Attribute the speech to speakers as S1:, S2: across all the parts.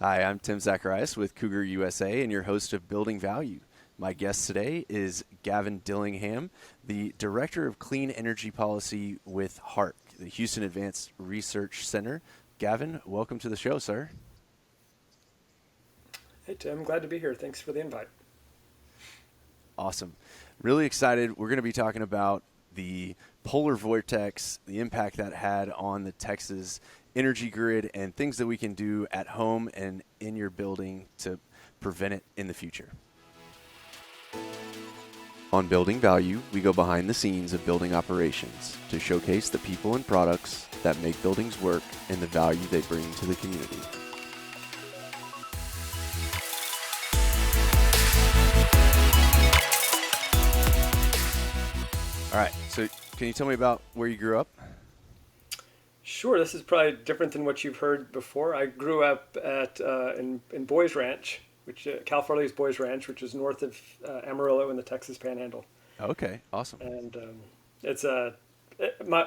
S1: Hi, I'm Tim Zacharias with Cougar USA and your host of Building Value. My guest today is Gavin Dillingham, the Director of Clean Energy Policy with HARC, the Houston Advanced Research Center. Gavin, welcome to the show, sir.
S2: Hey Tim, glad to be here. Thanks for the invite.
S1: Awesome. Really excited. We're going to be talking about the polar vortex, the impact that had on the Texas energy grid, and things that we can do at home and in your building to prevent it in the future. On Building Value, we go behind the scenes of building operations to showcase the people and products that make buildings work and the value they bring to the community. All right, so can you tell me about where you grew up?
S2: Sure, this is probably different than what you've heard before. I grew up in Boys Ranch, which California's Boys Ranch, which is north of Amarillo in the Texas Panhandle,
S1: Okay, awesome.
S2: and it's a my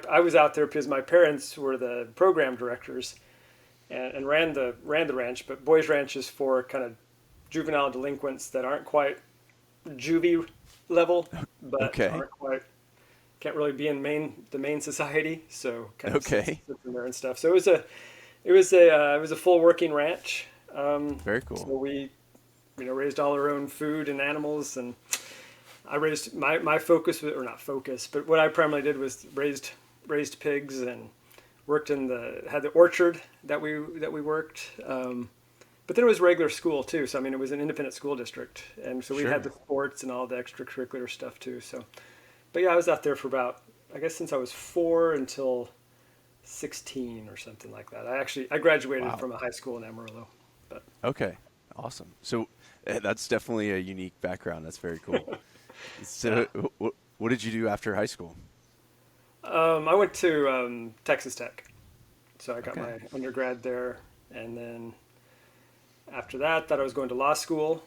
S2: I was out there because my parents were the program directors and ran the ranch. But Boys Ranch is for kind of juvenile delinquents that aren't quite juvie level, but
S1: Okay,
S2: aren't quite can't really be in the main society, so kind of
S1: okay,
S2: sits in there and stuff. So it was a full working ranch.
S1: very
S2: So
S1: cool.
S2: we raised all our own food and animals, and I raised my focus or not focus, but what I primarily did was raised pigs and worked in the had the orchard that we worked. But then it was regular school too. So I mean, it was an independent school district, and so we had the
S1: Sure.
S2: sports and all the extracurricular stuff too. So, but yeah, I was out there for about I guess since I was 4 until 16 or something like that. I graduated
S1: Wow.
S2: from a high school in Amarillo, but
S1: Okay, awesome. So that's definitely a unique background. That's very cool.
S2: yeah.
S1: So, what did you do after high school?
S2: I went to Texas Tech, so I got
S1: Okay.
S2: my undergrad there, and then after that, thought I was going to law school.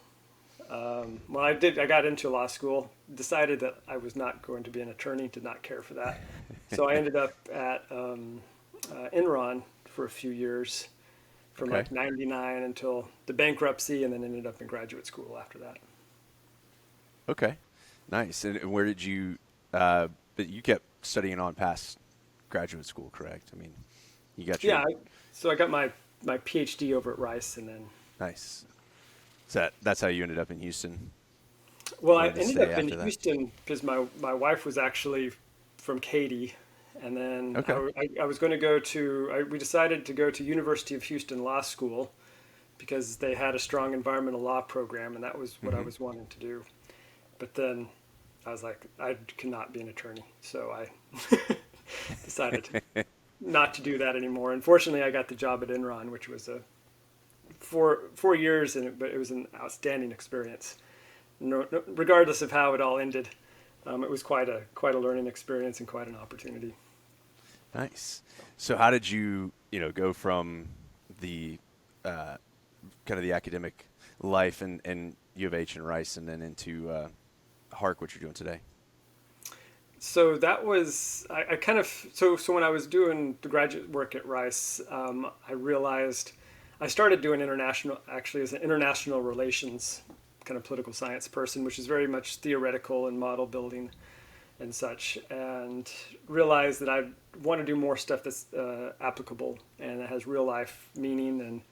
S2: Well, I did. I got into law school. Decided that I was not going to be an attorney. Did not care for that. So I ended up at Enron for a few years, from
S1: Okay.
S2: like '99 until the bankruptcy, and then ended up in graduate school after that.
S1: Okay. Nice. And where did you? But you kept studying on past graduate school, correct? I mean, you got
S2: Yeah.
S1: your
S2: So I got my PhD over at Rice, and then
S1: nice. So that's how you ended up in Houston.
S2: well, I
S1: Wanted to
S2: ended
S1: stay
S2: up in
S1: after that.
S2: Houston because my wife was actually from Katy, and then
S1: Okay.
S2: I was going to go to we decided to go to University of Houston Law School because they had a strong environmental law program, and that was what I
S1: Mm-hmm.
S2: was wanting to do. But then I was like, I cannot be an attorney, so I decided not to do that anymore. Unfortunately, I got the job at Enron, which was a 4 years, but it was an outstanding experience. Regardless of how it all ended, it was quite a learning experience and quite an opportunity.
S1: Nice. So how did you, go from the kind of the academic life and U of H and Rice and then into HARC, what you're doing today?
S2: So that was I kind of so when I was doing the graduate work at Rice, I realized I started doing international actually as an international relations kind of political science person, which is very much theoretical and model building and such, and realized that I want to do more stuff that's applicable and that has real life meaning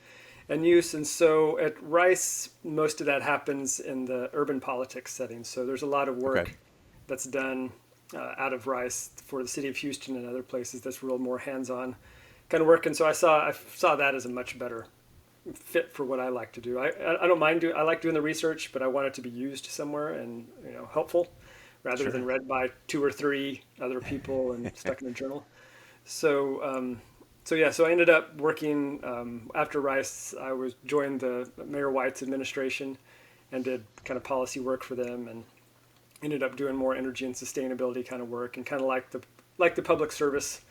S2: and use. And so at Rice, most of that happens in the urban politics setting. So there's a lot of
S1: Okay.
S2: work that's done out of Rice for the city of Houston and other places that's real more hands-on kind of work. And so I saw that as a much better fit for what I like to do. I don't mind I like doing the research, but I want it to be used somewhere and helpful rather than
S1: Sure.
S2: read by two or three other people and stuck in a journal. So so yeah, so I ended up working after Rice. I was joined the Mayor White's administration and did kind of policy work for them, and ended up doing more energy and sustainability kind of work, and kind of like the public service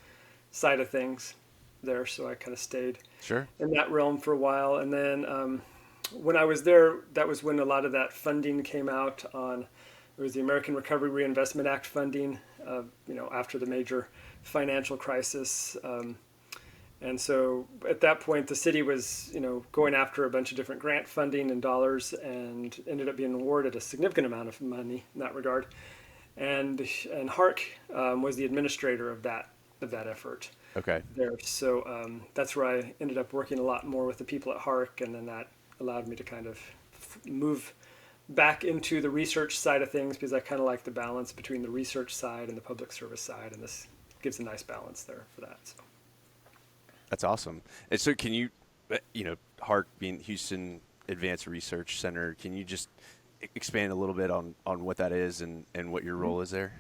S2: side of things there. So I kind of stayed
S1: Sure.
S2: in that realm for a while, and then when I was there, that was when a lot of that funding came out on. It was the American Recovery Reinvestment Act funding, after the major financial crisis. And so at that point, the city was, going after a bunch of different grant funding and dollars, and ended up being awarded a significant amount of money in that regard. And HARC was the administrator of that effort
S1: Okay.
S2: there. So that's where I ended up working a lot more with the people at HARC, and then that allowed me to kind of move back into the research side of things, because I kind of like the balance between the research side and the public service side, and this gives a nice balance there for that. So.
S1: That's awesome. And so can you, HARC being Houston Advanced Research Center, can you just expand a little bit on what that is and what your role is there?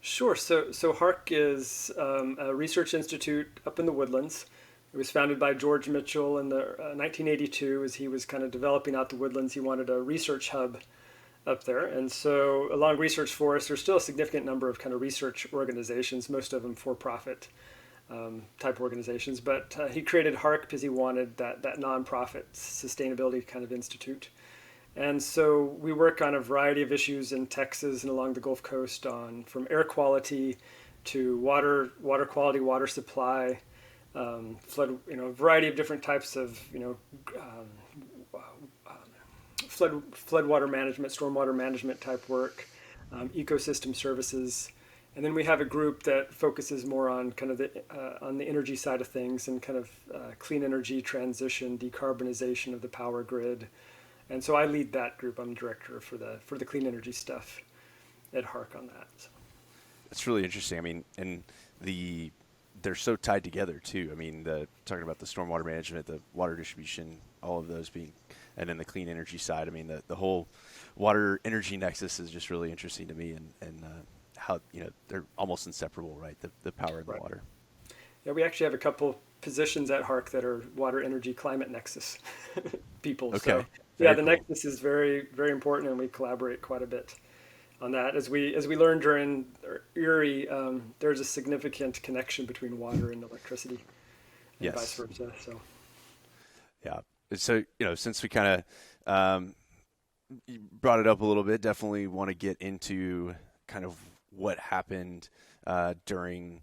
S2: Sure. So HARC is a research institute up in the Woodlands. It was founded by George Mitchell in the 1982. As he was kind of developing out the Woodlands, he wanted a research hub up there. And so along Research Forest, there's still a significant number of kind of research organizations, most of them for-profit type organizations. But he created HARC because he wanted that nonprofit sustainability kind of institute. And so we work on a variety of issues in Texas and along the Gulf Coast, on from air quality to water quality, water supply, flood, a variety of different types of, floodwater management, stormwater management type work, ecosystem services. And then we have a group that focuses more on kind of on the energy side of things, and kind of clean energy transition, decarbonization of the power grid. And so I lead that group. I'm the director for the clean energy stuff at HARC on that. So.
S1: That's really interesting. I mean, and they're so tied together too. I mean, talking about the stormwater management, the water distribution, all of those being, and then the clean energy side. I mean, the whole water energy nexus is just really interesting to me, and how they're almost inseparable, right? The power and the water.
S2: Yeah, we actually have a couple positions at HARC that are water energy climate nexus people.
S1: Okay.
S2: So yeah, the nexus is very, very important, and we collaborate quite a bit on that. As we learned during Erie, there's a significant connection between water and electricity, and
S1: Yes.
S2: vice versa. So
S1: yeah. So since we kind of you brought it up a little bit, definitely want to get into kind of what happened during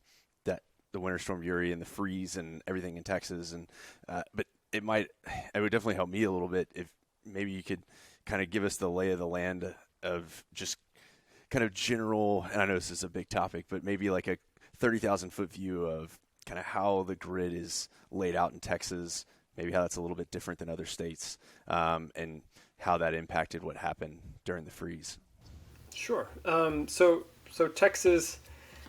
S1: the winter storm Uri and the freeze and everything in Texas, and but it would definitely help me a little bit if maybe you could kind of give us the lay of the land of just kind of general, and I know this is a big topic, but maybe like a 30,000 foot view of kind of how the grid is laid out in Texas, maybe how that's a little bit different than other states, and how that impacted what happened during the freeze.
S2: sure. So Texas,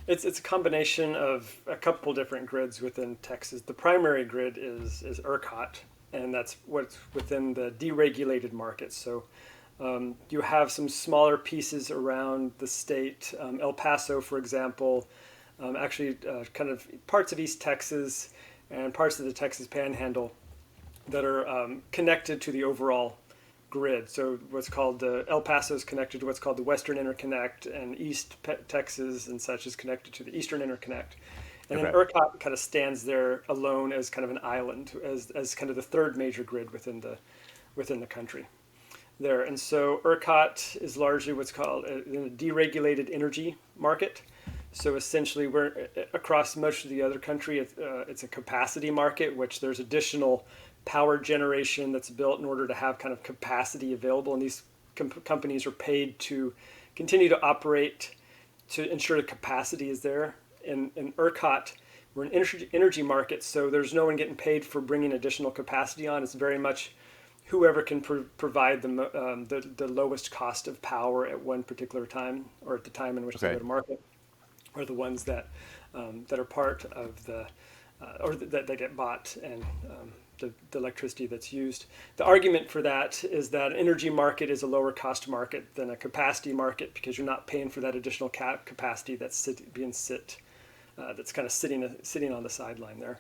S2: it's a combination of a couple different grids within Texas. The primary grid is ERCOT, and that's what's within the deregulated market. So you have some smaller pieces around the state. El Paso, for example, kind of parts of East Texas and parts of the Texas Panhandle that are connected to the overall grid. So what's called El Paso is connected to what's called the Western Interconnect, and Texas and such is connected to the Eastern Interconnect. And then ERCOT kind of stands there alone as kind of an island, as kind of the third major grid within the country there. And so ERCOT is largely what's called a deregulated energy market. So essentially, we're across much of the other country, it's a capacity market, which there's additional power generation that's built in order to have kind of capacity available, and these companies are paid to continue to operate to ensure the capacity is there. In ERCOT, we're an energy market, so there's no one getting paid for bringing additional capacity on. It's very much whoever can provide the lowest cost of power at one particular time, or at the time in which they go to market, are the ones that are part of the or that they get bought, and the electricity that's used. The argument for that is that an energy market is a lower cost market than a capacity market, because you're not paying for that additional capacity that's that's kind of sitting on the sideline there.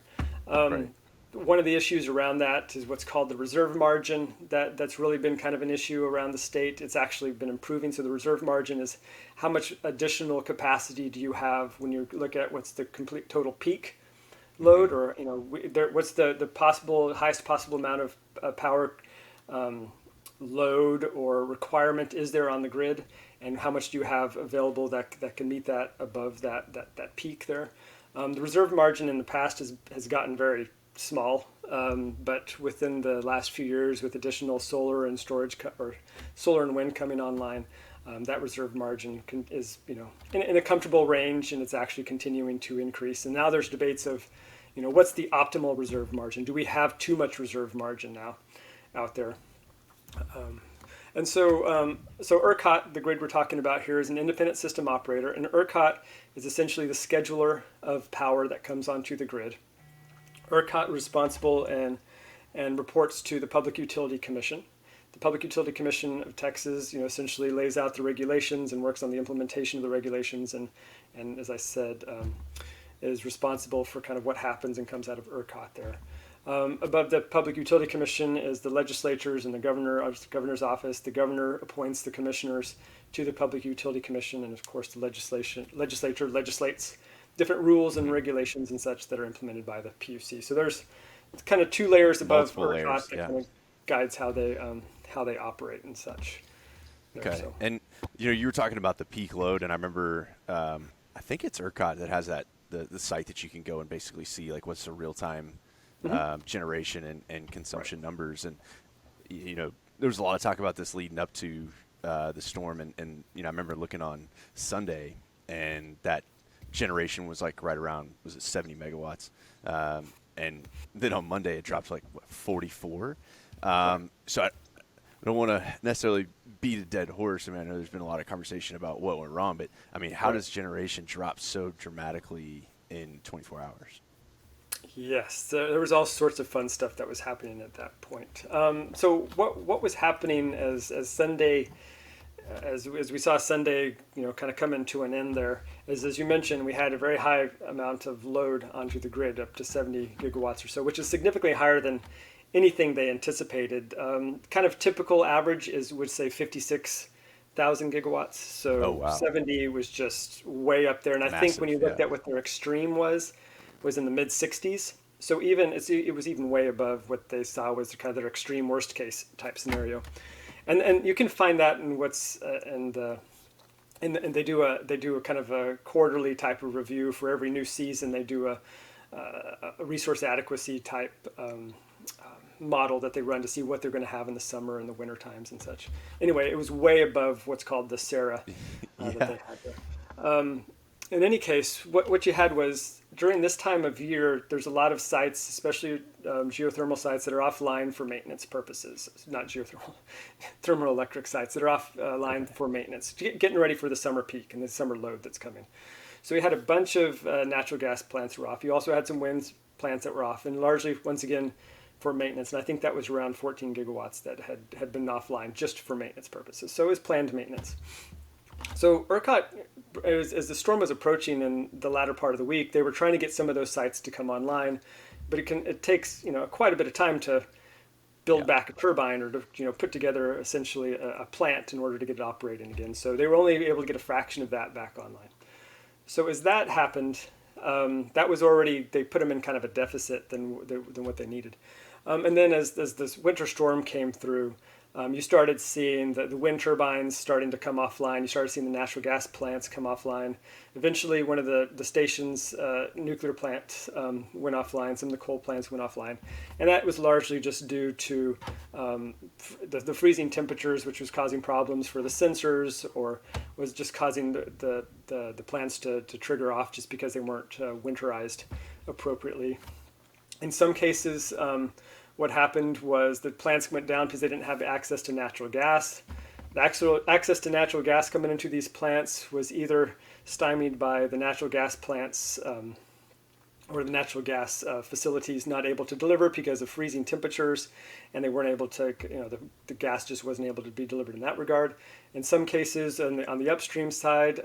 S2: One of the issues around that is what's called the reserve margin. That's really been kind of an issue around the state. It's actually been improving. So the reserve margin is how much additional capacity do you have when you look at what's the complete total peak load, or what's the highest possible amount of power load or requirement is there on the grid, and how much do you have available that can meet that above that peak there. The reserve margin in the past has gotten very small, but within the last few years, with additional solar and or solar and wind coming online, that reserve margin is in a comfortable range, and it's actually continuing to increase. And now there's debates of, what's the optimal reserve margin? Do we have too much reserve margin now out there? So ERCOT, the grid we're talking about here, is an independent system operator, and ERCOT is essentially the scheduler of power that comes onto the grid. ERCOT is responsible and reports to the Public Utility Commission. The Public Utility Commission of Texas, essentially lays out the regulations and works on the implementation of the regulations, and as I said, is responsible for kind of what happens and comes out of ERCOT there. Above the Public Utility Commission is the legislatures and the governor's office. The governor appoints the commissioners to the Public Utility Commission, and of course the legislature legislates different rules and regulations and such that are implemented by the PUC. So there's kind of two layers above ERCOT that kind of guides how they operate and such.
S1: Okay. So. And you were talking about the peak load, and I remember I think it's ERCOT that has that the site that you can go and basically see like what's the real time generation and consumption numbers. And there was a lot of talk about this leading up to the storm, and I remember looking on Sunday, and that generation was like right around, was it 70 megawatts, and then on Monday it dropped to like 44. So I don't want to necessarily beat a dead horse. I mean, I know there's been a lot of conversation about what went wrong, but I mean, how does generation drop so dramatically in 24 hours?
S2: Yes, there was all sorts of fun stuff that was happening at that point. So what was happening as Sunday, as we saw Sunday, kind of coming to an end there, is, as you mentioned, we had a very high amount of load onto the grid, up to 70 gigawatts or so, which is significantly higher than anything they anticipated. Kind of typical average would say 56,000 gigawatts. So 70 was just way up there. And I think when you looked at what their extreme was in the mid 60s. So it was even way above what they saw was kind of their extreme worst case type scenario. And you can find that in and they do a kind of a quarterly type of review for every new season. They do a resource adequacy type model that they run to see what they're going to have in the summer and the winter times and such. Anyway, it was way above what's called the SARA that they had there. In any case, what you had was, during this time of year, there's a lot of sites, especially geothermal sites, that are offline for maintenance purposes. Not geothermal, thermoelectric sites that are offline for maintenance, getting ready for the summer peak and the summer load that's coming. So you had a bunch of natural gas plants that were off. You also had some wind plants that were off, and largely, once again, for maintenance. And I think that was around 14 gigawatts that had been offline just for maintenance purposes. So it was planned maintenance. So ERCOT, as the storm was approaching in the latter part of the week, they were trying to get some of those sites to come online, but it takes quite a bit of time to build back a turbine or to put together essentially a plant in order to get it operating again. So they were only able to get a fraction of that back online. So as that happened, that was already, they put them in kind of a deficit than what they needed. And then as this winter storm came through, you started seeing the wind turbines starting to come offline. You started seeing the natural gas plants come offline. Eventually, one of the station's nuclear plant went offline. Some of the coal plants went offline. And that was largely just due to the freezing temperatures, which was causing problems for the sensors, or was just causing the plants to trigger off just because they weren't winterized appropriately. In some cases, what happened was the plants went down because they didn't have access to natural gas. The actual access to natural gas coming into these plants was either stymied by the natural gas plants or the natural gas facilities not able to deliver because of freezing temperatures, and they weren't able to, the gas just wasn't able to be delivered in that regard. In some cases, on the upstream side,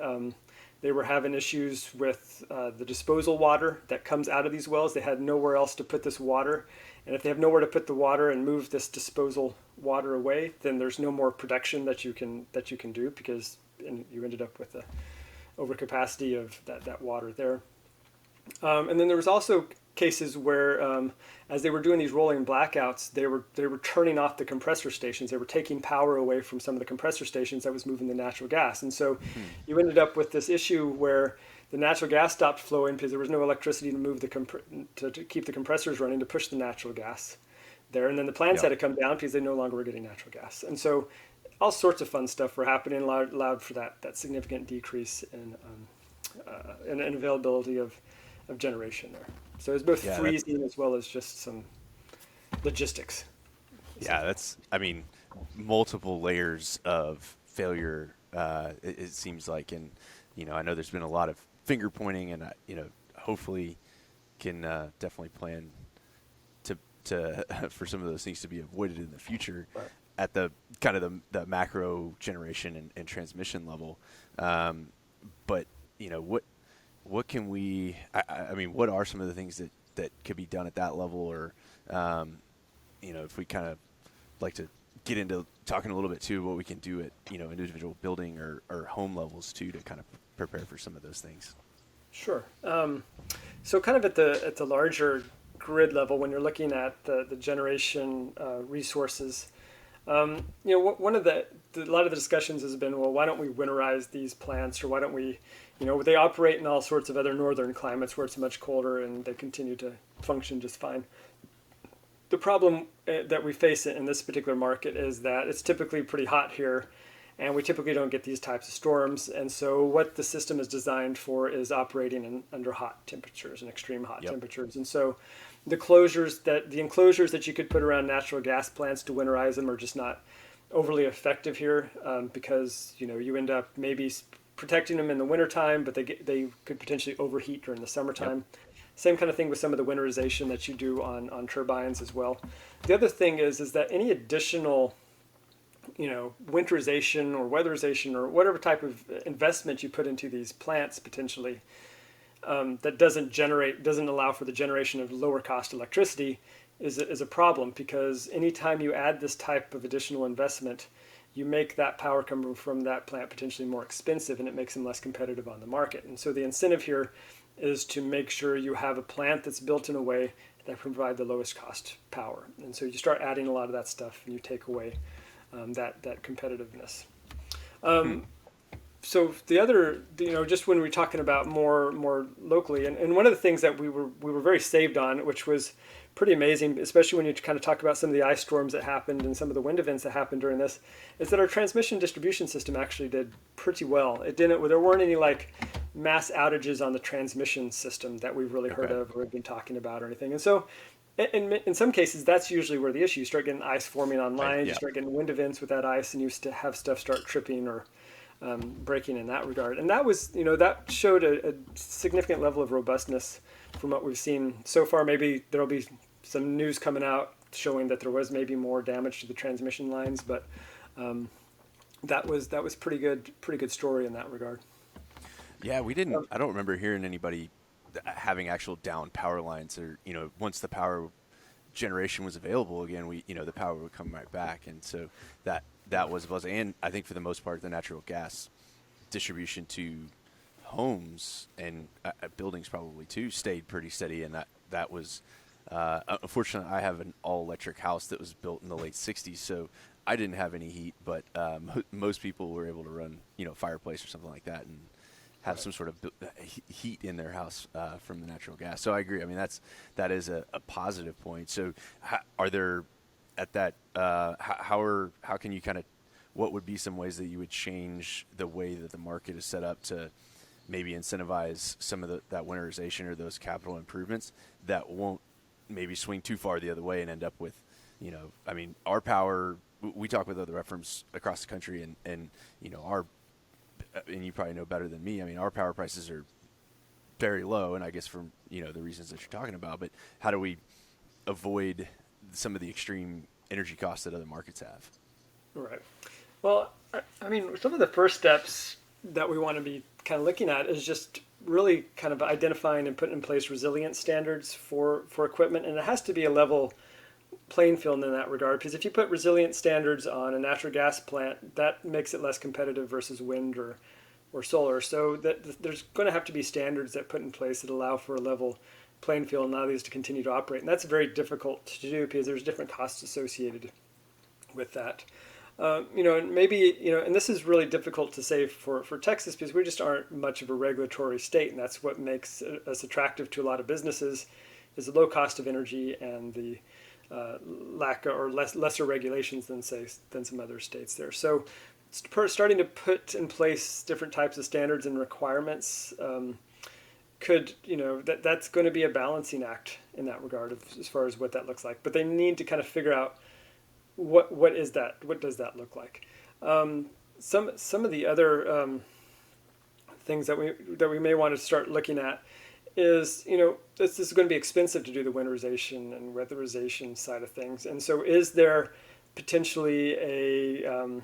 S2: they were having issues with the disposal water that comes out of these wells. They had nowhere else to put this water. And if they have nowhere to put the water and move this disposal water away, then there's no more production that you can do, because you ended up with the overcapacity of that water there. And then there was also cases where, as they were doing these rolling blackouts, they were turning off the compressor stations. They were taking power away from some of the compressor stations that was moving the natural gas. And so you ended up with this issue where the natural gas stopped flowing because there was no electricity to move to keep the compressors running to push the natural gas there. And then the plants
S1: Yeah.
S2: had to come down because they no longer were getting natural gas. And so all sorts of fun stuff were happening, allowed for that significant decrease in availability of generation there. So it's both
S1: Yeah.
S2: freezing as well as just some logistics.
S1: Yeah. I mean, multiple layers of failure. It seems like, and I know there's been a lot of finger pointing, and hopefully can definitely plan to for some of those things to be avoided in the future
S2: Right.
S1: at the kind of the macro generation and transmission level. But what can we? I mean, what are some of the things that could be done at that level, or if we kind of like to get into talking a little bit too, what we can do at individual building or home levels too to kind of prepare for some of those things.
S2: Sure. So kind of at the larger grid level, when you're looking at the generation resources, one of a lot of the discussions has been, well, why don't we winterize these plants, or why don't we, they operate in all sorts of other northern climates where it's much colder and they continue to function just fine. The problem that we face in this particular market is that it's typically pretty hot here, and we typically don't get these types of storms. And so what the system is designed for is operating under hot temperatures and extreme hot temperatures. And so the enclosures that you could put around natural gas plants to winterize them are just not overly effective here, because you end up maybe protecting them in the wintertime, but they could potentially overheat during the summertime. Yep. Same kind of thing with some of the winterization that you do on turbines as well. The other thing is that any additional winterization or weatherization or whatever type of investment you put into these plants potentially, that doesn't allow for the generation of lower cost electricity is a problem, because anytime you add this type of additional investment, you make that power coming from that plant potentially more expensive, and it makes them less competitive on the market. And so the incentive here is to make sure you have a plant that's built in a way that provide the lowest cost power. And so you start adding a lot of that stuff, and you take away that competitiveness. So the other, just when we're talking about more locally, and one of the things that we were very saved on, which was pretty amazing, especially when you kind of talk about some of the ice storms that happened and some of the wind events that happened during this, is that our transmission distribution system actually did pretty well. There weren't any like mass outages on the transmission system that we've really heard of or have been talking about or anything. And so in some cases, that's usually where the issue. You start getting ice forming on lines, you start getting wind events with that ice, and you have stuff start tripping or breaking in that regard. And that was, that showed a significant level of robustness from what we've seen so far. Maybe there'll be some news coming out showing that there was maybe more damage to the transmission lines, but that was pretty good story in that regard.
S1: Yeah, we didn't. I don't remember hearing anybody having actual down power lines, or once the power generation was available again, the power would come right back, and so that was a buzz. And I think for the most part, the natural gas distribution to homes and buildings probably too stayed pretty steady, and that was unfortunately, I have an all electric house that was built in the late 60s, so I didn't have any heat, but most people were able to run fireplace or something like that and have some sort of heat in their house from the natural gas. So I agree. I mean, that is a positive point. So are there at that how can you kind of, what would be some ways that you would change the way that the market is set up to maybe incentivize some of that winterization or those capital improvements that won't maybe swing too far the other way and end up with, I mean, our power, we talk with other rep firms across the country, and and you probably know better than me, I mean, our power prices are very low, and I guess for, the reasons that you're talking about, but how do we avoid some of the extreme energy costs that other markets have?
S2: Right. Well, I mean, some of the first steps that we want to be kind of looking at is just really kind of identifying and putting in place resilience standards for equipment. And it has to be a level playing field in that regard, because if you put resilience standards on a natural gas plant, that makes it less competitive versus wind or solar. So there's going to have to be standards that put in place that allow for a level playing field and allow these to continue to operate. And that's very difficult to do because there's different costs associated with that. And maybe, and this is really difficult to say for Texas because we just aren't much of a regulatory state, and that's what makes us attractive to a lot of businesses, is the low cost of energy and the lack or lesser regulations than some other states there. So, starting to put in place different types of standards and requirements could, that's going to be a balancing act in that regard as far as what that looks like. But they need to kind of figure out what is that? What does that look like? Some of the other things that we may want to start looking at is, this is going to be expensive to do the winterization and weatherization side of things. And so is there potentially a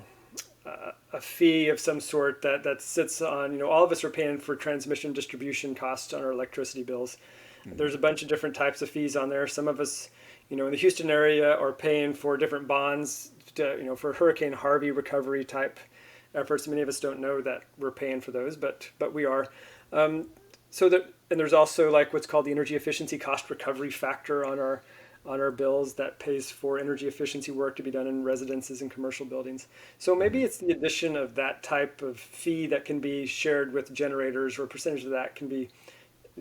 S2: fee of some sort that sits on, all of us are paying for transmission distribution costs on our electricity bills. Mm-hmm. There's a bunch of different types of fees on there. Some of us, in the Houston area are paying for different bonds to, for Hurricane Harvey recovery type efforts. Many of us don't know that we're paying for those, but we are. And there's also like what's called the energy efficiency cost recovery factor on our bills that pays for energy efficiency work to be done in residences and commercial buildings. So maybe it's the addition of that type of fee that can be shared with generators, or a percentage of that can be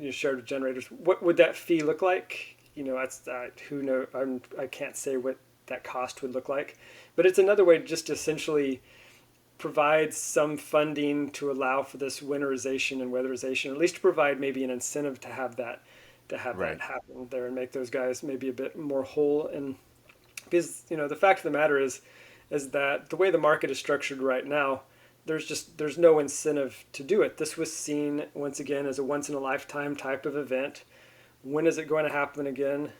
S2: shared with generators. What would that fee look like? That's who knows. I can't say what that cost would look like, but it's another way just to essentially provide some funding to allow for this winterization and weatherization, or at least to provide maybe an incentive to have that
S1: Right.
S2: happen there and make those guys maybe a bit more whole. And because the fact of the matter is that the way the market is structured right now, there's no incentive to do it. This was seen once again as a once in a lifetime type of event. When is it going to happen again?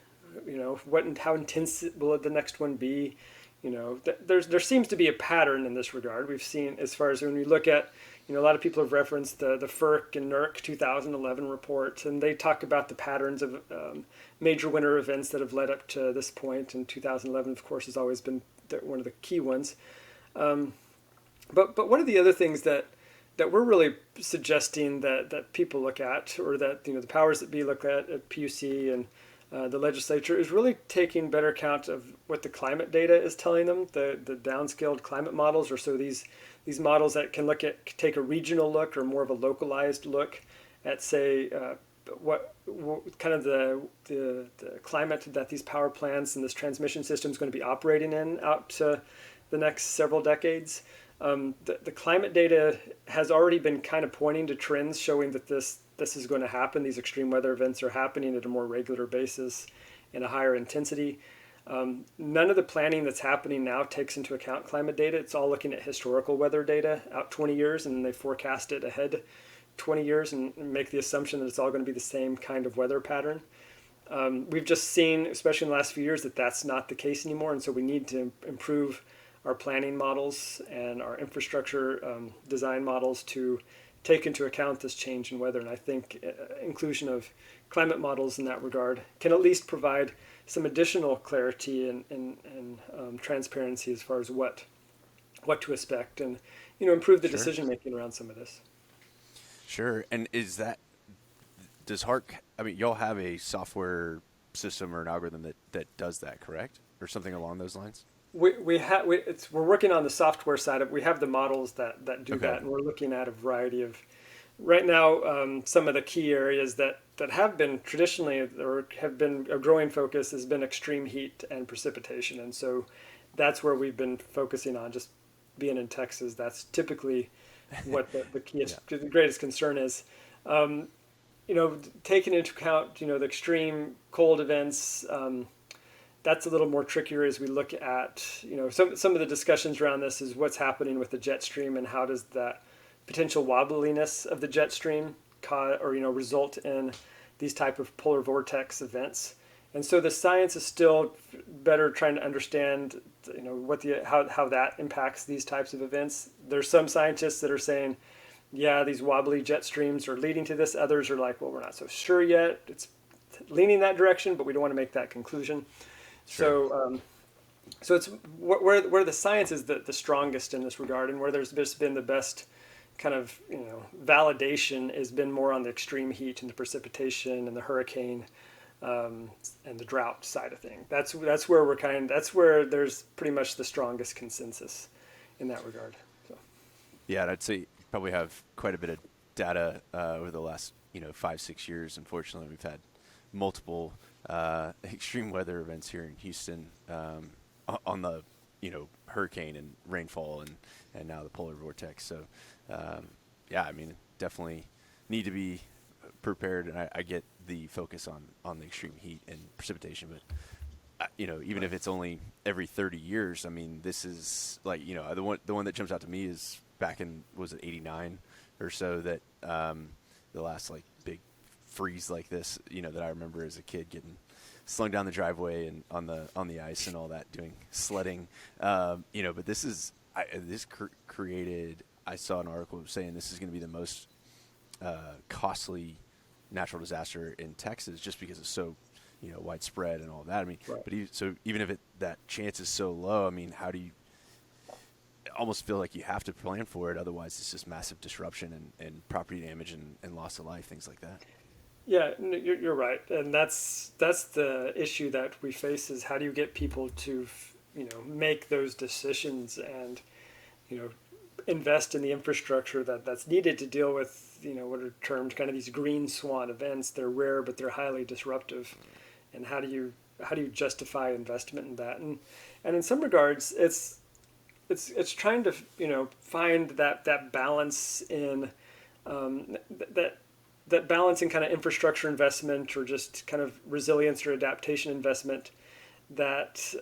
S2: How intense will the next one be? There seems to be a pattern in this regard. We've seen, as far as when we look at, a lot of people have referenced the FERC and NERC 2011 reports, and they talk about the patterns of major winter events that have led up to this point. And 2011, of course, has always been one of the key ones. But one of the other things that we're really suggesting that people look at, or that the powers that be look at PUC and the legislature, is really taking better account of what the climate data is telling them. The downscaled climate models, or so these models that can take a regional look or more of a localized look at, say, what kind of the climate that these power plants and this transmission system is going to be operating in out to the next several decades. The climate data has already been kind of pointing to trends showing that this is going to happen. These extreme weather events are happening at a more regular basis and a higher intensity. None of the planning that's happening now takes into account climate data. It's all looking at historical weather data out 20 years, and they forecast it ahead 20 years and make the assumption that it's all going to be the same kind of weather pattern. We've just seen, especially in the last few years, that that's not the case anymore, and so we need to improve our planning models and our infrastructure design models to take into account this change in weather. And I think inclusion of climate models in that regard can at least provide some additional clarity and transparency as far as what to expect, and improve the
S1: Sure.
S2: decision making around some of this.
S1: Sure. And does HARC, I mean, y'all have a software system or an algorithm that does that, correct? Or something along those lines?
S2: We're working on the software side of. We have the models that do
S1: Okay.
S2: that, and we're looking at a variety of. Right now, some of the key areas that have been traditionally, or have been a growing focus, has been extreme heat and precipitation, and so that's where we've been focusing on. Just being in Texas, that's typically what the keyest, the greatest concern is. Taking into account, the extreme cold events. That's a little more trickier as we look at, some of the discussions around this is what's happening with the jet stream, and how does that potential wobbliness of the jet stream result in these type of polar vortex events. And so the science is still better trying to understand, how that impacts these types of events. There's some scientists that are saying, yeah, these wobbly jet streams are leading to this. Others are like, well, we're not so sure yet. It's leaning that direction, but we don't want to make that conclusion.
S1: Sure.
S2: So it's where the science is the strongest in this regard, and where there's just been the best kind of validation has been more on the extreme heat and the precipitation and the hurricane and the drought side of things. That's where that's where there's pretty much the strongest consensus. in that regard. So.
S1: Yeah, and I'd say probably have quite a bit of data over the last 5-6 years. Unfortunately, we've had multiple extreme weather events here in Houston on the hurricane and rainfall and now the polar vortex. So yeah, I mean, definitely need to be prepared, and I get the focus on the extreme heat and precipitation, but even if it's only every 30 years, I mean, this is like, the one that jumps out to me is back in, was it 89 or so, that the last like big freeze like this, that I remember as a kid getting slung down the driveway and on the ice and all that, doing sledding. But this created, I saw an article saying this is going to be the most costly natural disaster in Texas, just because it's so widespread and all that. I mean,
S2: Right.
S1: but even if that chance is so low, I mean, how do you almost feel like you have to plan for it? Otherwise, it's just massive disruption and property damage and loss of life, things like that.
S2: Yeah, you're right, and that's the issue that we face, is how do you get people to make those decisions and invest in the infrastructure that's needed to deal with what are termed kind of these green swan events. They're rare, but they're highly disruptive. And how do you justify investment in that? And in some regards, it's trying to find that balance in that balance in kind of infrastructure investment, or just kind of resilience or adaptation investment that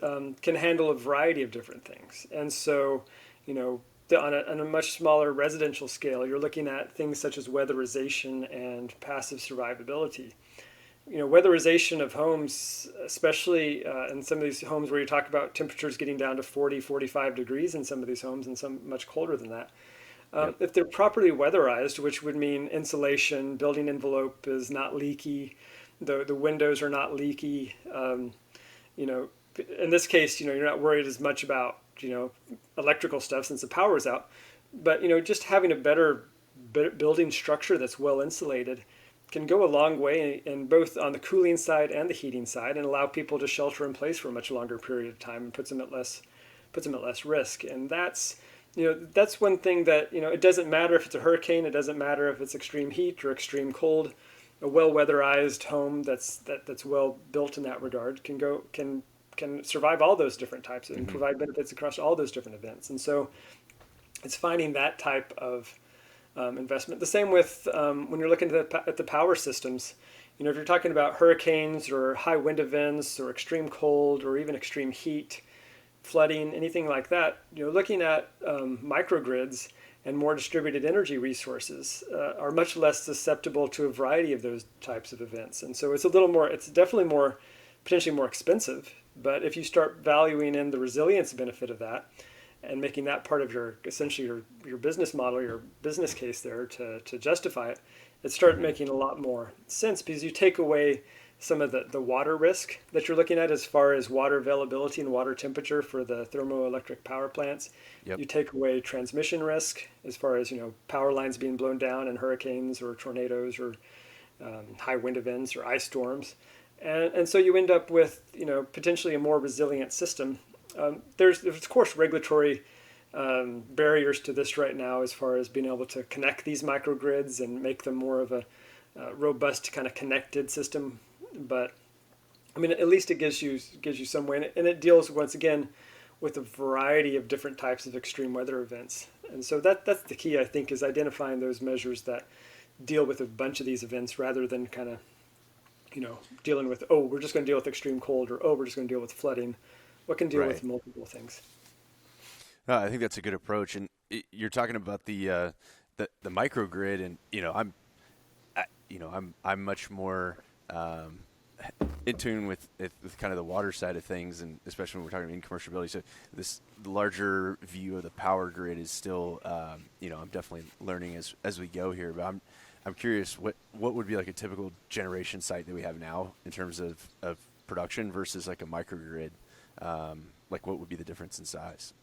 S2: can handle a variety of different things. And so, on a much smaller residential scale, you're looking at things such as weatherization and passive survivability. Weatherization of homes, especially in some of these homes where you talk about temperatures getting down to 40, 45 degrees in some of these homes, and some much colder than that.
S1: Yep.
S2: If they're properly weatherized, which would mean insulation, building envelope is not leaky, the windows are not leaky. In this case, you're not worried as much about electrical stuff since the power is out. But just having a better building structure that's well insulated can go a long way in both on the cooling side and the heating side, and allow people to shelter in place for a much longer period of time, and puts them at less risk. And that's one thing that it doesn't matter if it's a hurricane, it doesn't matter if it's extreme heat or extreme cold. A well weatherized home that's well built in that regard can survive all those different types and provide benefits across all those different events. And so it's finding that type of investment. The same with when you're looking at the power systems. If you're talking about hurricanes or high wind events or extreme cold or even extreme heat, flooding, anything like that, looking at microgrids and more distributed energy resources are much less susceptible to a variety of those types of events. And so it's definitely potentially more expensive. But if you start valuing in the resilience benefit of that, and making that part of your business model, your business case there to justify it, it starts making a lot more sense, because you take away some of the water risk that you're looking at as far as water availability and water temperature for the thermoelectric power plants.
S1: Yep.
S2: You take away transmission risk as far as power lines being blown down in hurricanes or tornadoes or high wind events or ice storms, and so you end up with potentially a more resilient system. There's of course regulatory barriers to this right now, as far as being able to connect these microgrids and make them more of a robust kind of connected system. But I mean, at least it gives you some way, and it deals once again with a variety of different types of extreme weather events. And so that's the key, I think, is identifying those measures that deal with a bunch of these events, rather than kind of dealing with, we're just going to deal with extreme cold, or we're just going to deal with flooding. What can deal
S1: Right.
S2: with multiple things?
S1: I think that's a good approach. And you're talking about the microgrid, and I'm much more in tune with kind of the water side of things, and especially when we're talking about commerciality. So this larger view of the power grid is still, I'm definitely learning as we go here. But I'm curious, what would be like a typical generation site that we have now in terms of production versus like a microgrid? Like, what would be the difference in size?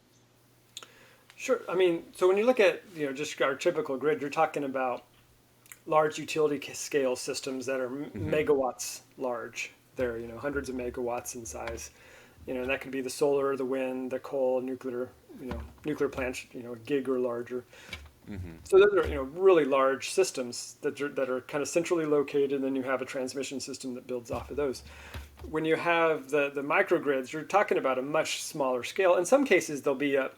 S2: Sure. I mean, so when you look at just our typical grid, you're talking about large utility scale systems that are megawatts large. They're hundreds of megawatts in size. And that could be the solar, the wind, the coal, nuclear plants, a gig or larger. So those are, really large systems that are kind of centrally located, and then you have a transmission system that builds off of those. When you have the microgrids, you're talking about a much smaller scale. In some cases, they'll be up,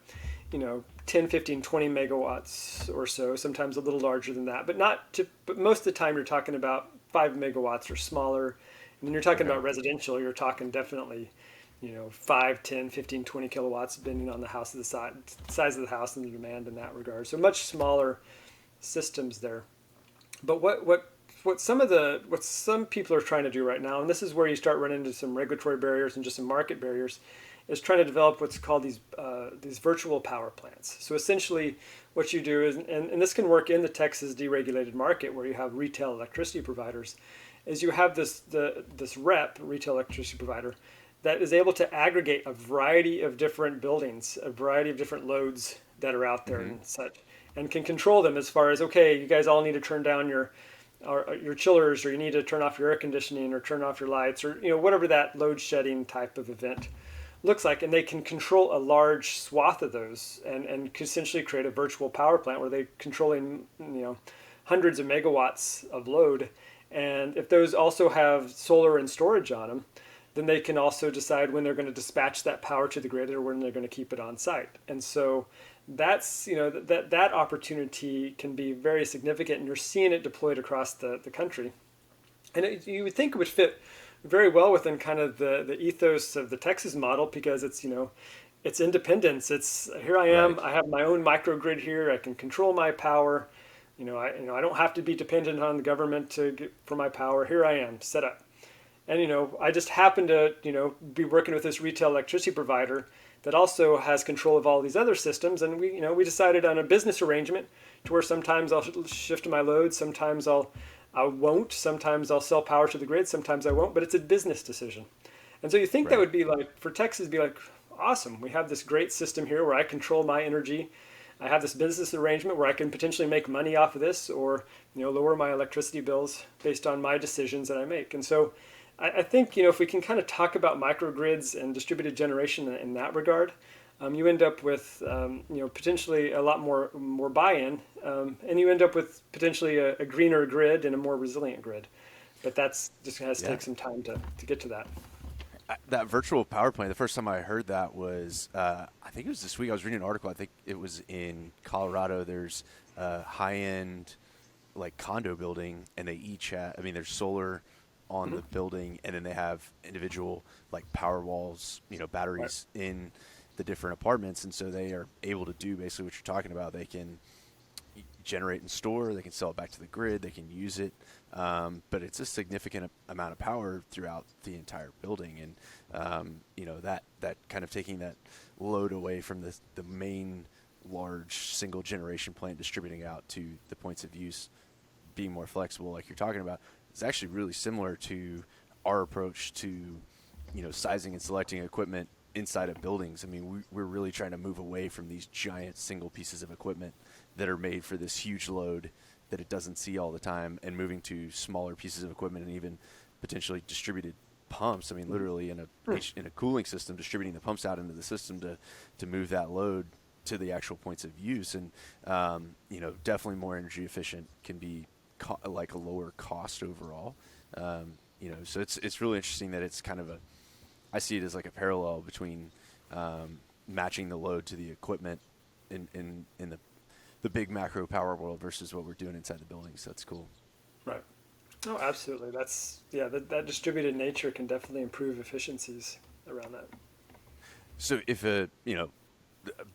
S2: 10, 15, 20 megawatts or so, sometimes a little larger than that, but most of the time you're talking about 5 megawatts or smaller. And when you're talking about residential, you're talking definitely, 5, 10, 15, 20 kilowatts, depending on the size of the house and the demand in that regard. So much smaller systems there. But what some people are trying to do right now, and this is where you start running into some regulatory barriers and just some market barriers, is trying to develop what's called these virtual power plants. So essentially, what you do is, and this can work in the Texas deregulated market where you have retail electricity providers, is you have this retail electricity provider that is able to aggregate a variety of different buildings, a variety of different loads that are out there and such, and can control them as far as, okay, you guys all need to turn down your chillers, or you need to turn off your air conditioning, or turn off your lights, or whatever that load shedding type of event looks like. And they can control a large swath of those and essentially create a virtual power plant where they're controlling hundreds of megawatts of load. And if those also have solar and storage on them, then they can also decide when they're going to dispatch that power to the grid or when they're going to keep it on site. And so that's, that opportunity can be very significant, and you're seeing it deployed across the country. And you would think it would fit very well within kind of the ethos of the Texas model, because it's, it's independence. It's, here I am, I have my own microgrid here, I can control my power. I don't have to be dependent on the government for my power. Here I am, set up. And, I just happen to, be working with this retail electricity provider that also has control of all these other systems. And we decided on a business arrangement to where sometimes I'll shift my load, sometimes I won't, sometimes I'll sell power to the grid, sometimes I won't, but it's a business decision. And so you think that would be like, for Texas, be like, awesome, we have this great system here where I control my energy. I have this business arrangement where I can potentially make money off of this, or, lower my electricity bills based on my decisions that I make. And so I think, if we can kind of talk about microgrids and distributed generation in that regard, you end up with, potentially a lot more buy-in, and you end up with potentially a greener grid and a more resilient grid. But that's just has to take some time to get to that.
S1: That virtual power plant, the first time I heard that was, I think it was this week. I was reading an article. I think it was in Colorado. There's a high-end, condo building, and they each have, there's solar on the building, and then they have individual power walls, batteries in the different apartments, and so they are able to do basically what you're talking about. They can generate and store, they can sell it back to the grid, they can use it, but it's a significant amount of power throughout the entire building. And that kind of taking that load away from the main large single generation plant, distributing out to the points of use, being more flexible like you're talking about. It's actually really similar to our approach to, sizing and selecting equipment inside of buildings. We're really trying to move away from these giant single pieces of equipment that are made for this huge load that it doesn't see all the time, and moving to smaller pieces of equipment and even potentially distributed pumps. Literally in a cooling system, distributing the pumps out into the system to move that load to the actual points of use. And, definitely more energy efficient, can be a lower cost overall. So it's really interesting that it's kind of I see it as a parallel between matching the load to the equipment in the big macro power world versus what we're doing inside the building. So that's cool.
S2: Right. Oh, absolutely. That distributed nature can definitely improve efficiencies around that.
S1: So if a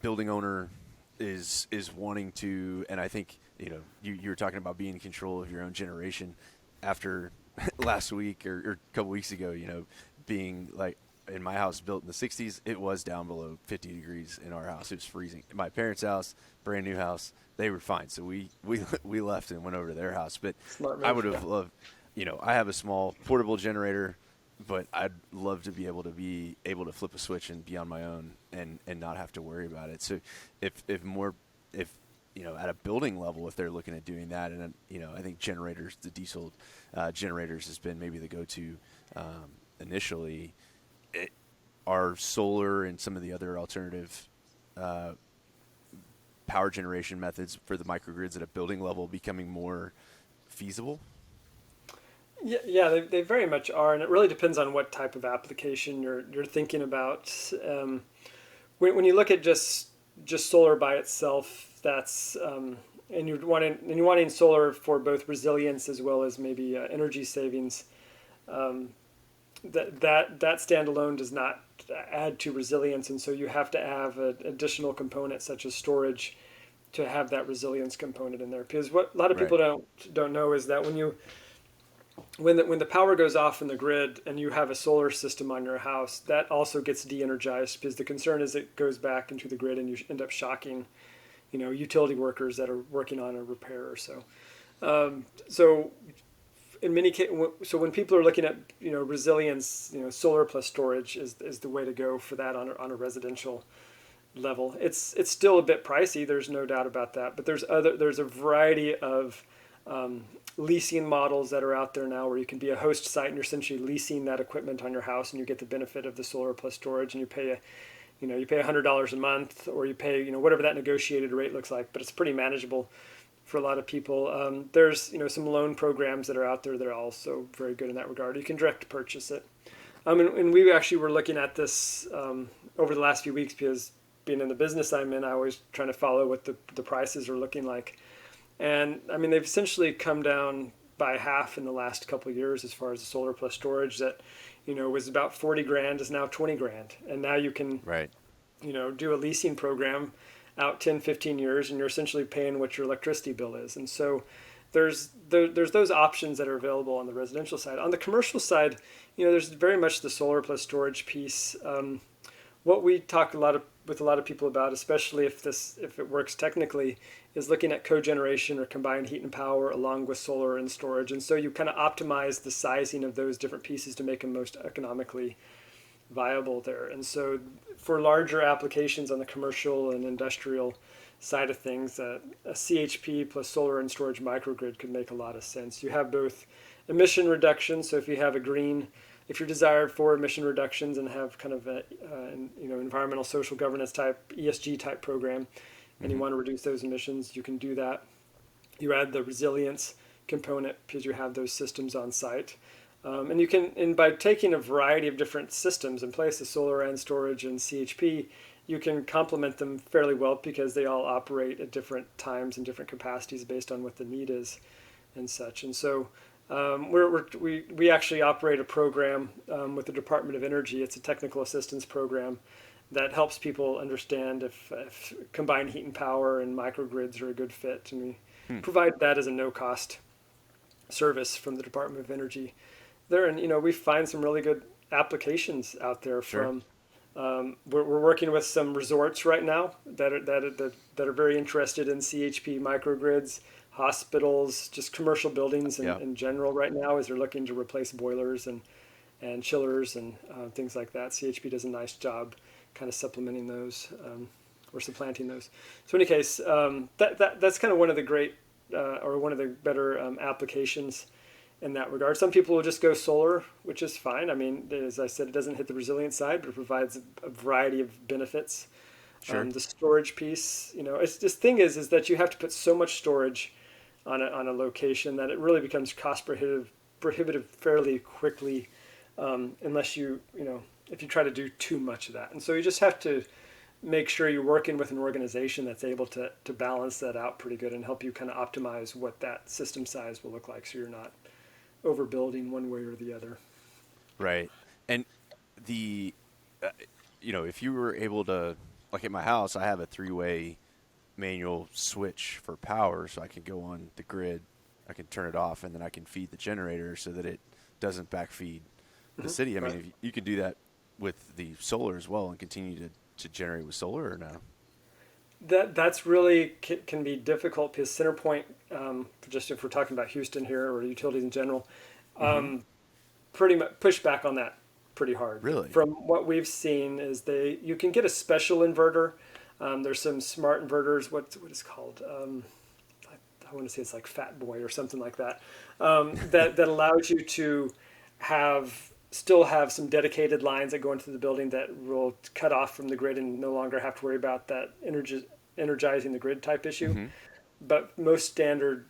S1: building owner is wanting to, and I think you were talking about being in control of your own generation after last week or a couple weeks ago, being in my house built in the 60s, it was down below 50 degrees in our house. It was freezing. In my parents' house, brand new house, they were fine. So we left and went over to their house. But I would have loved, I have a small portable generator, but I'd love to be able to flip a switch and be on my own and not have to worry about it. So if at a building level, if they're looking at doing that, and I think generators, the diesel generators has been maybe the go-to initially. are solar and some of the other alternative uh, power generation methods for the microgrids at a building level becoming more feasible?
S2: Yeah, they very much are, and it really depends on what type of application you're thinking about. When you look at just solar by itself, that's and you're wanting solar for both resilience as well as maybe energy savings. Um, that standalone does not add to resilience, and so you have to have an additional component such as storage to have that resilience component in there. Because what a lot of
S1: Right.
S2: people don't know is that when the power goes off in the grid and you have a solar system on your house, that also gets de-energized because the concern is it goes back into the grid and you end up shocking, utility workers that are working on a repair or so. So in many cases, so when people are looking at resilience, solar plus storage is the way to go for that on a residential level. It's still a bit pricey. There's no doubt about that. But there's a variety of leasing models that are out there now where you can be a host site and you're essentially leasing that equipment on your house and you get the benefit of the solar plus storage and you pay $100 a month or you pay whatever that negotiated rate looks like, but it's pretty manageable for a lot of people. There's some loan programs that are out there that are also very good in that regard. You can direct purchase it. And we actually were looking at this over the last few weeks because being in the business I'm in, I always trying to follow what the prices are looking like. And I mean, they've essentially come down by half in the last couple of years as far as the solar plus storage that, was about 40 grand is now 20 grand. And now you can,
S1: Right.
S2: do a leasing program out 10, 15 years and you're essentially paying what your electricity bill is. And so there's those options that are available on the residential side. On the commercial side, there's very much the solar plus storage piece. What we talk with a lot of people about, especially if it works technically, is looking at cogeneration or combined heat and power along with solar and storage. And so you kind of optimize the sizing of those different pieces to make them most economically viable there. And so for larger applications on the commercial and industrial side of things, a CHP plus solar and storage microgrid could make a lot of sense. You have both emission reduction, so if you're desired for emission reductions and have kind of a environmental social governance type ESG type program, and you
S1: Mm-hmm.
S2: want to reduce those emissions, you can do that. You add the resilience component because you have those systems on site. And by taking a variety of different systems in place, the solar and storage and CHP, you can complement them fairly well because they all operate at different times and different capacities based on what the need is and such. And so we actually operate a program with the Department of Energy. It's a technical assistance program that helps people understand if combined heat and power and microgrids are a good fit. And we
S1: Hmm.
S2: provide that as a no-cost service from the Department of Energy there. And we find some really good applications out there
S1: Sure.
S2: from. We're working with some resorts right now that are very interested in CHP microgrids, hospitals, just commercial buildings
S1: Yeah.
S2: in general right now as they're looking to replace boilers and chillers and things like that. CHP does a nice job kind of supplementing those or supplanting those. So in any case, that's kind of one of the great or one of the better applications in that regard. Some people will just go solar, which is fine. I mean, as I said, it doesn't hit the resilience side, but it provides a variety of benefits.
S1: Sure.
S2: The storage piece, it's this thing is that you have to put so much storage on a location that it really becomes cost prohibitive fairly quickly, unless if you try to do too much of that. And so you just have to make sure you're working with an organization that's able to balance that out pretty good and help you kind of optimize what that system size will look like so you're not overbuilding one way or the other.
S1: Right. And the, if you were able to, like at my house, I have a three-way manual switch for power, so I can go on the grid, I can turn it off, and then I can feed the generator so that it doesn't backfeed the city. I mean,
S2: Right.
S1: if you could do that with the solar as well and continue to generate with solar or no?
S2: That's really can be difficult because CenterPoint, just if we're talking about Houston here or utilities in general,
S1: Mm-hmm.
S2: pretty much push back on that pretty hard.
S1: Really?
S2: From what we've seen is you can get a special inverter. There's some smart inverters. What is called? I want to say it's like Fat Boy or something like that. That allows you to have still have some dedicated lines that go into the building that will cut off from the grid and no longer have to worry about that energizing the grid type issue.
S1: Mm-hmm.
S2: But most standard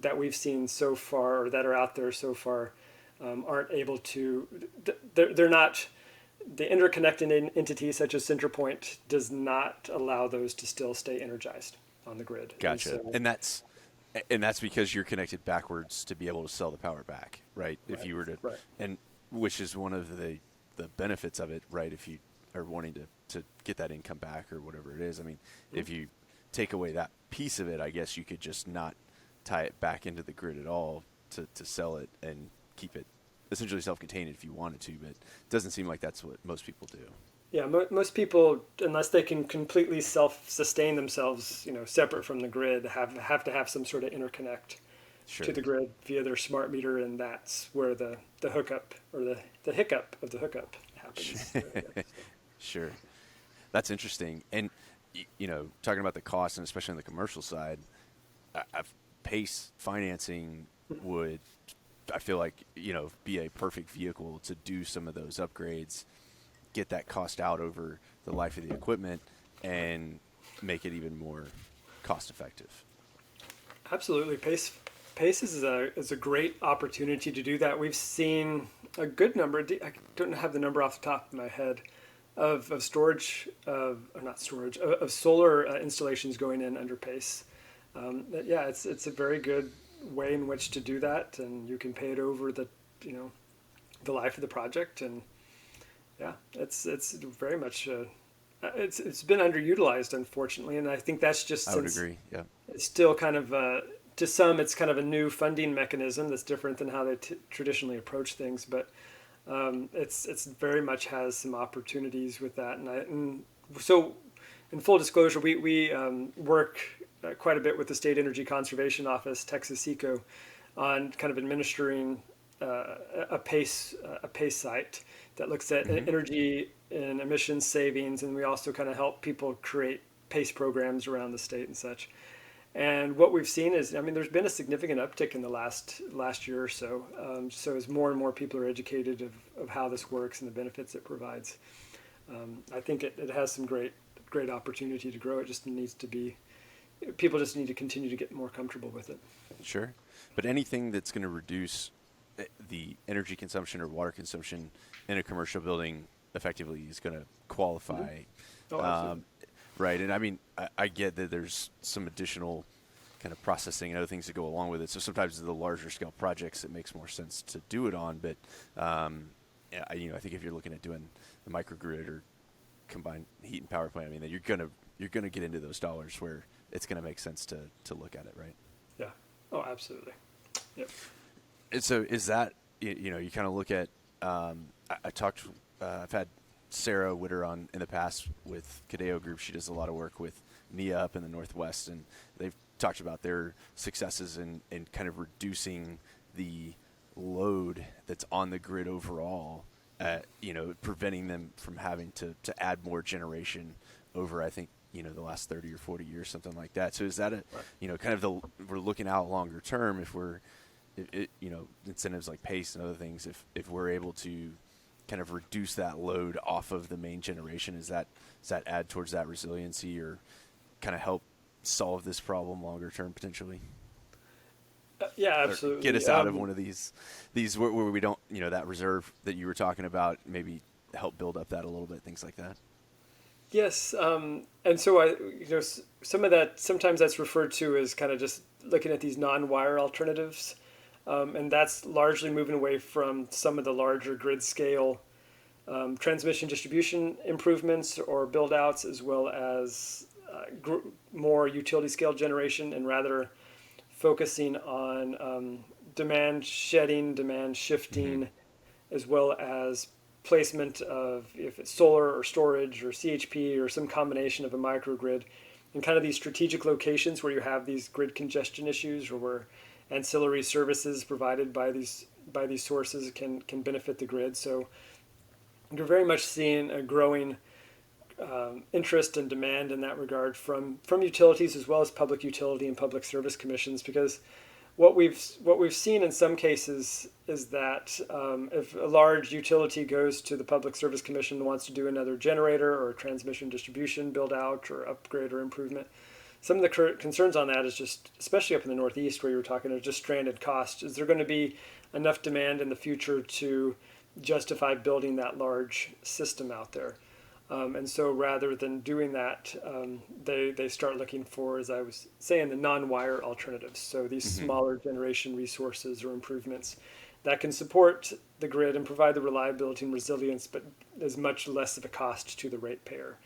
S2: that we've seen so far, or that are out there so far, aren't able to. They're not. The interconnecting entity such as Centerpoint does not allow those to still stay energized on the grid.
S1: Gotcha. And that's because you're connected backwards to be able to sell the power back, right? If you were to,
S2: right.
S1: and which is one of the benefits of it, right? If you are wanting to get that income back or whatever it is. I mean, if you take away that piece of it, I guess you could just not tie it back into the grid at all to sell it and keep it essentially self-contained if you wanted to, but it doesn't seem like that's what most people do.
S2: Yeah, most people, unless they can completely self-sustain themselves, separate from the grid, have to have some sort of interconnect
S1: Sure.
S2: to the grid via their smart meter, and that's where the hookup or the hiccup of the hookup happens.
S1: Sure. That's interesting. And, talking about the cost, and especially on the commercial side, PACE financing would, I feel like, be a perfect vehicle to do some of those upgrades, get that cost out over the life of the equipment, and make it even more cost effective.
S2: Absolutely, PACE is a great opportunity to do that. We've seen a good number. I don't have the number off the top of my head of storage or not storage of solar installations going in under PACE. Yeah, it's a very good way in which to do that, and you can pay it over the life of the project, and yeah, it's very much it's been underutilized, unfortunately, and I think that's just
S1: I would agree. Yeah,
S2: it's still kind of to some it's kind of a new funding mechanism that's different than how they traditionally approach things, but it's very much has some opportunities with that, and so in full disclosure, we work quite a bit with the State Energy Conservation Office, Texas ECO, on kind of administering a PACE site that looks at energy and emissions savings, and we also kind of help people create PACE programs around the state and such. And what we've seen is, there's been a significant uptick in the last year or so. So as more and more people are educated of how this works and the benefits it provides, I think it has some great opportunity to grow. It just needs to be, people just need to continue to get more comfortable with it.
S1: Sure. But anything that's going to reduce the energy consumption or water consumption in a commercial building effectively is going to qualify.
S2: Oh,
S1: right. And I get that there's some additional kind of processing and other things that go along with it. So sometimes the larger scale projects, it makes more sense to do it on. But, I think if you're looking at doing the microgrid or combined heat and power plant, then you're going to get into those dollars where it's going to make sense to look at it. Right.
S2: Yeah. Oh, absolutely. Yep.
S1: And so is that, you kind of look at, I've had Sarah Witter on in the past with Cadeo Group. She does a lot of work with NIA up in the Northwest, and they've talked about their successes in kind of reducing the load that's on the grid overall, preventing them from having to add more generation over, I think, the last 30 or 40 years, something like that. So is that kind of we're looking out longer term if we're, incentives like PACE and other things, if we're able to kind of reduce that load off of the main generation, does that add towards that resiliency or kind of help solve this problem longer term potentially?
S2: Yeah, absolutely.
S1: Or get us out of one of these where we don't, that reserve that you were talking about, maybe help build up that a little bit, things like that.
S2: Yes, and so some of that, sometimes that's referred to as kind of just looking at these non-wire alternatives, and that's largely moving away from some of the larger grid scale transmission distribution improvements or build outs, as well as more utility scale generation, and rather focusing on demand shedding, demand shifting, as well as placement of, if it's solar or storage or CHP or some combination of a microgrid, in kind of these strategic locations where you have these grid congestion issues, or where ancillary services provided by these sources can benefit the grid. So you're very much seeing a growing interest and demand in that regard from utilities, as well as public utility and public service commissions, because what we've seen in some cases is that if a large utility goes to the Public Service Commission and wants to do another generator or transmission distribution build out or upgrade or improvement, some of the concerns on that is just, especially up in the Northeast where you were talking, are just stranded costs. Is there going to be enough demand in the future to justify building that large system out there? And so rather than doing that, they start looking for, as I was saying, the non-wire alternatives. So these smaller generation resources or improvements that can support the grid and provide the reliability and resilience, but is much less of a cost to the ratepayer.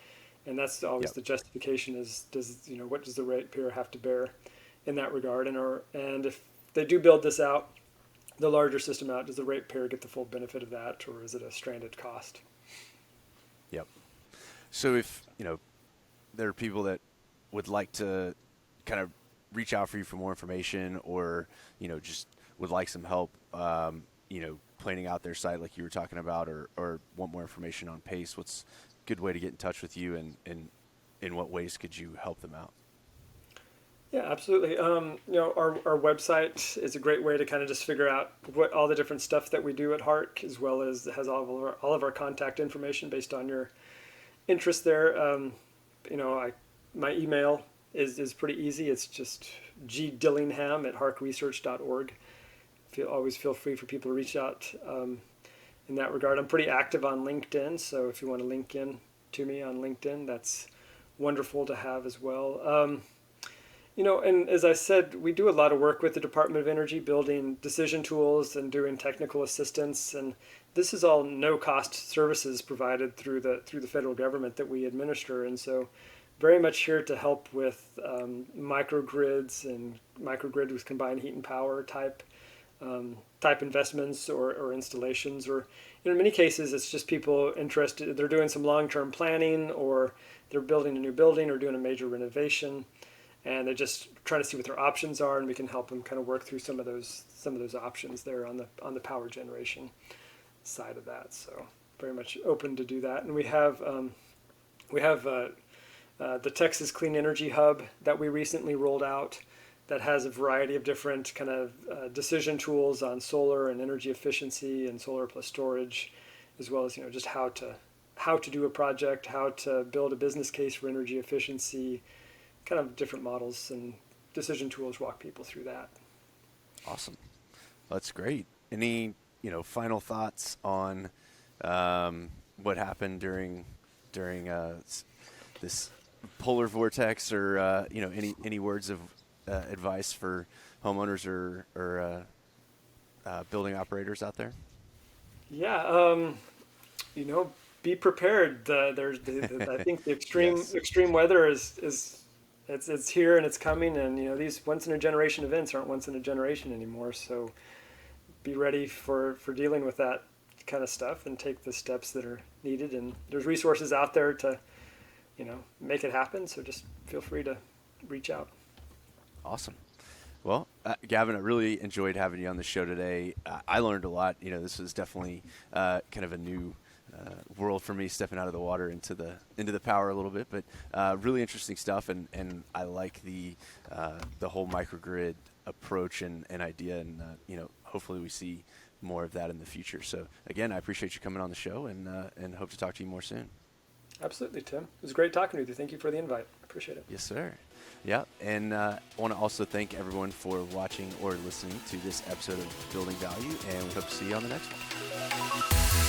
S2: And that's always the justification is, what does the ratepayer have to bear in that regard? And if they do build this out, the larger system out, does the ratepayer get the full benefit of that, or is it a stranded cost?
S1: Yep. So if, there are people that would like to kind of reach out for you for more information or, just would like some help, planning out their site like you were talking about or want more information on PACE, what's a good way to get in touch with you and in what ways could you help them out?
S2: Yeah, absolutely. Our website is a great way to kind of just figure out what all the different stuff that we do at HARC, as well as it has all of our contact information based on your interest there. My email is pretty easy. It's just gdillingham@harcresearch.org. Always feel free for people to reach out in that regard. I'm pretty active on LinkedIn, so if you want to link in to me on LinkedIn, that's wonderful to have as well. And as I said, we do a lot of work with the Department of Energy, building decision tools and doing technical assistance. And this is all no-cost services provided through the federal government that we administer. And so very much here to help with microgrids and microgrid with combined heat and power type investments or installations. Or in many cases, it's just people interested. They're doing some long-term planning, or they're building a new building or doing a major renovation. And they're just trying to see what their options are, and we can help them kind of work through some of those options there on the power generation side of that. So very much open to do that. And we have the Texas Clean Energy Hub that we recently rolled out that has a variety of different kind of decision tools on solar and energy efficiency and solar plus storage, as well as just how to do a project, how to build a business case for energy efficiency. Kind of different models and decision tools walk people through that.
S1: Awesome. That's great. Any, final thoughts on what happened during this polar vortex, or any words of advice for homeowners or building operators out there?
S2: Yeah, be prepared. I think the extreme weather is it's here and it's coming, and these once in a generation events aren't once in a generation anymore. So be ready for dealing with that kind of stuff and take the steps that are needed. And there's resources out there to make it happen. So just feel free to reach out.
S1: Awesome. Well, Gavin, I really enjoyed having you on the show today. I learned a lot. This was definitely kind of a new world for me, stepping out of the water into the power a little bit, but really interesting stuff, and I like the whole microgrid approach and idea, and hopefully we see more of that in the future. So again, I appreciate you coming on the show, and hope to talk to you more soon.
S2: Absolutely, Tim. It was great talking with you. Thank you for the invite. Appreciate it.
S1: Yes, sir. Yeah, and I want to also thank everyone for watching or listening to this episode of Building Value, and we hope to see you on the next one.